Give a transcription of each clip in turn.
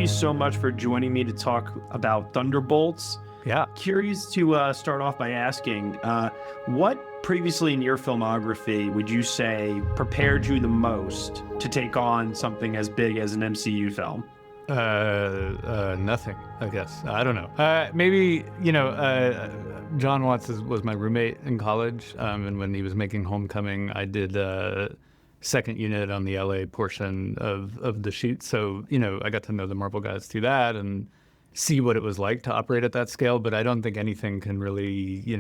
you so much for joining me to talk about Thunderbolts. Yeah. Curious to start off by asking, what previously in your filmography would you say prepared you the most to take on something as big as an MCU film? Nothing, I guess. I don't know. Maybe, John Watts was my roommate in college. And when he was making Homecoming, I did second unit on the LA portion of the shoot. So, I got to know the Marvel guys through that and see what it was like to operate at that scale. But I don't think anything can really,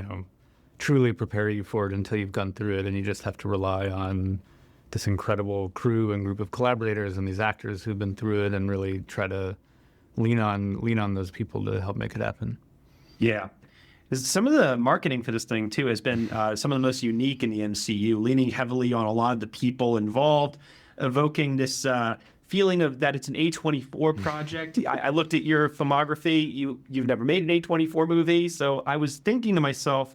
truly prepare you for it until you've gone through it. And you just have to rely on this incredible crew and group of collaborators and these actors who've been through it and really try to lean on those people to help make it happen. Yeah. Some of the marketing for this thing, too, has been some of the most unique in the MCU, leaning heavily on a lot of the people involved, evoking this feeling of that it's an A24 project. I looked at your filmography. You've never made an A24 movie. So I was thinking to myself,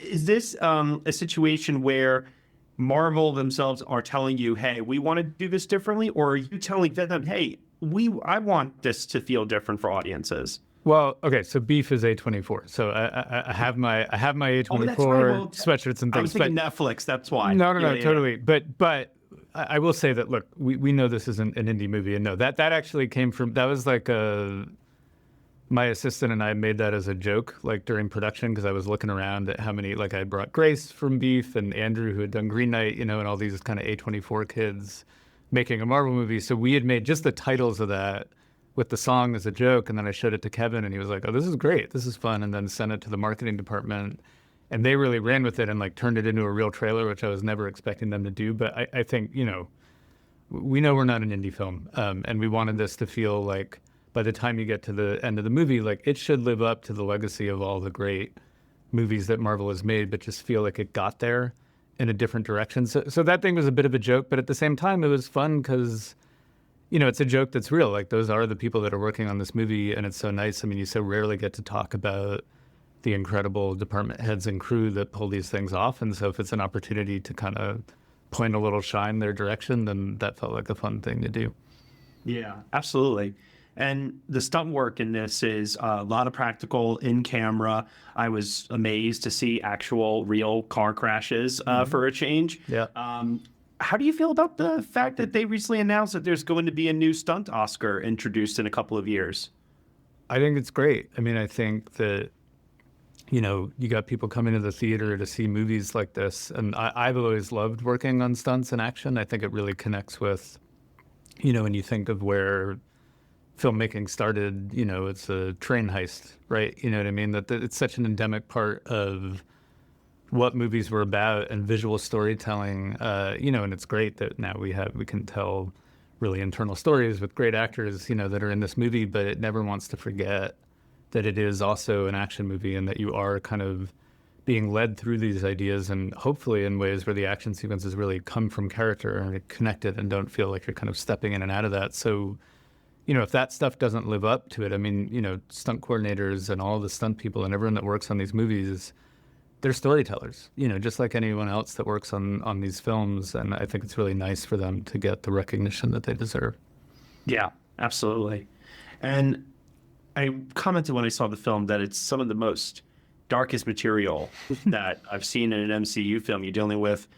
is this a situation where Marvel themselves are telling you, hey, we want to do this differently? Or are you telling them, hey, I want this to feel different for audiences? Well, okay, so Beef is A24. So I have my A24 sweatshirts and things. I was thinking Netflix, that's why. No, totally. Yeah. But I will say that, look, we know this isn't an indie movie, and no, that actually came from, that was like my assistant and I made that as a joke, like during production, because I was looking around at how many, like I brought Grace from Beef and Andrew, who had done Green Knight, and all these kind of A24 kids making a Marvel movie. So we had made just the titles of that with the song as a joke. And then I showed it to Kevin and he was like, oh, this is great. This is fun. And then sent it to the marketing department and they really ran with it and like turned it into a real trailer, which I was never expecting them to do. But I think, we know we're not an indie film. And we wanted this to feel like, by the time you get to the end of the movie, like it should live up to the legacy of all the great movies that Marvel has made, but just feel like it got there in a different direction. So that thing was a bit of a joke, but at the same time, it was fun because, it's a joke that's real. Like those are the people that are working on this movie, and it's so nice. I mean, you so rarely get to talk about the incredible department heads and crew that pull these things off. And so if it's an opportunity to kind of point a little shine their direction, then that felt like a fun thing to do. Yeah, absolutely. And the stunt work in this is a lot of practical in camera. I was amazed to see actual real car crashes for a change. Yeah. How do you feel about the fact that they recently announced that there's going to be a new stunt Oscar introduced in a couple of years? I think it's great. I mean, I think that, you got people coming to the theater to see movies like this. And I've always loved working on stunts and action. I think it really connects with, when you think of where filmmaking started, it's a train heist, right? You know what I mean? That it's such an endemic part of what movies were about and visual storytelling, and it's great that now we can tell really internal stories with great actors, that are in this movie, but it never wants to forget that it is also an action movie and that you are kind of being led through these ideas and hopefully in ways where the action sequences really come from character and are connected and don't feel like you're kind of stepping in and out of that. So, if that stuff doesn't live up to it, I mean, stunt coordinators and all the stunt people and everyone that works on these movies, they're storytellers, just like anyone else that works on these films. And I think it's really nice for them to get the recognition that they deserve. Yeah, absolutely. And I commented when I saw the film that it's some of the most darkest material that I've seen in an MCU film. You're dealing with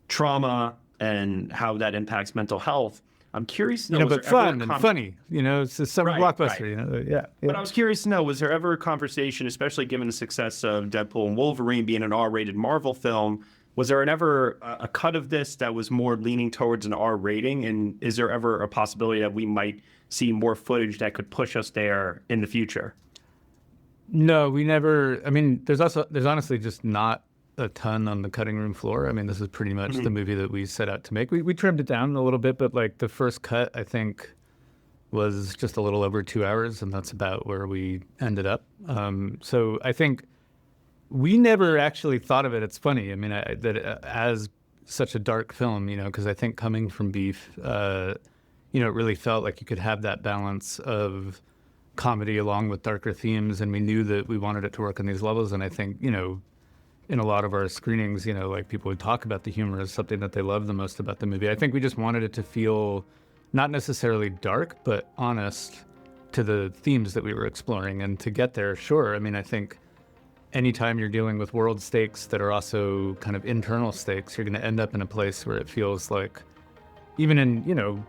trauma and how that impacts mental health. I'm curious to know, but fun and funny, it's a summer blockbuster, right. Yeah. But I was curious to know, was there ever a conversation, especially given the success of Deadpool and Wolverine being an R-rated Marvel film, was there ever a cut of this that was more leaning towards an R rating? And is there ever a possibility that we might see more footage that could push us there in the future? No, we never. I mean, there's honestly just not a ton on the cutting room floor. I mean, this is pretty much the movie that we set out to make. We trimmed it down a little bit, but like the first cut, I think, was just a little over 2 hours, and that's about where we ended up. So I think we never actually thought of it. It's funny. I mean, as such a dark film, because I think coming from Beef, it really felt like you could have that balance of comedy along with darker themes, and we knew that we wanted it to work on these levels. And I think, in a lot of our screenings, like people would talk about the humor as something that they love the most about the movie. I think we just wanted it to feel not necessarily dark, but honest to the themes that we were exploring. And to get there, sure, I mean, I think anytime you're dealing with world stakes that are also kind of internal stakes, you're going to end up in a place where it feels like, even in, you know,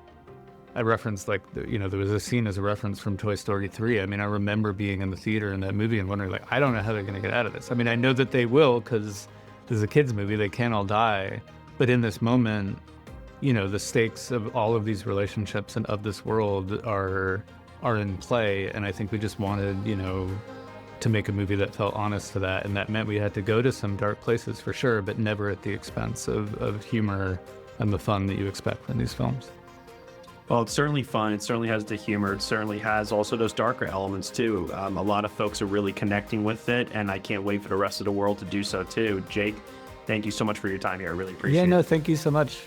I referenced like, there was a scene as a reference from Toy Story 3. I mean, I remember being in the theater in that movie and wondering, like, I don't know how they're going to get out of this. I mean, I know that they will, because this is a kid's movie, they can't all die. But in this moment, the stakes of all of these relationships and of this world are in play. And I think we just wanted, to make a movie that felt honest to that. And that meant we had to go to some dark places for sure, but never at the expense of humor and the fun that you expect from these films. Well, it's certainly fun. It certainly has the humor. It certainly has also those darker elements too. A lot of folks are really connecting with it, and I can't wait for the rest of the world to do so too. Jake, thank you so much for your time here. I really appreciate it. Yeah, no, thank you so much.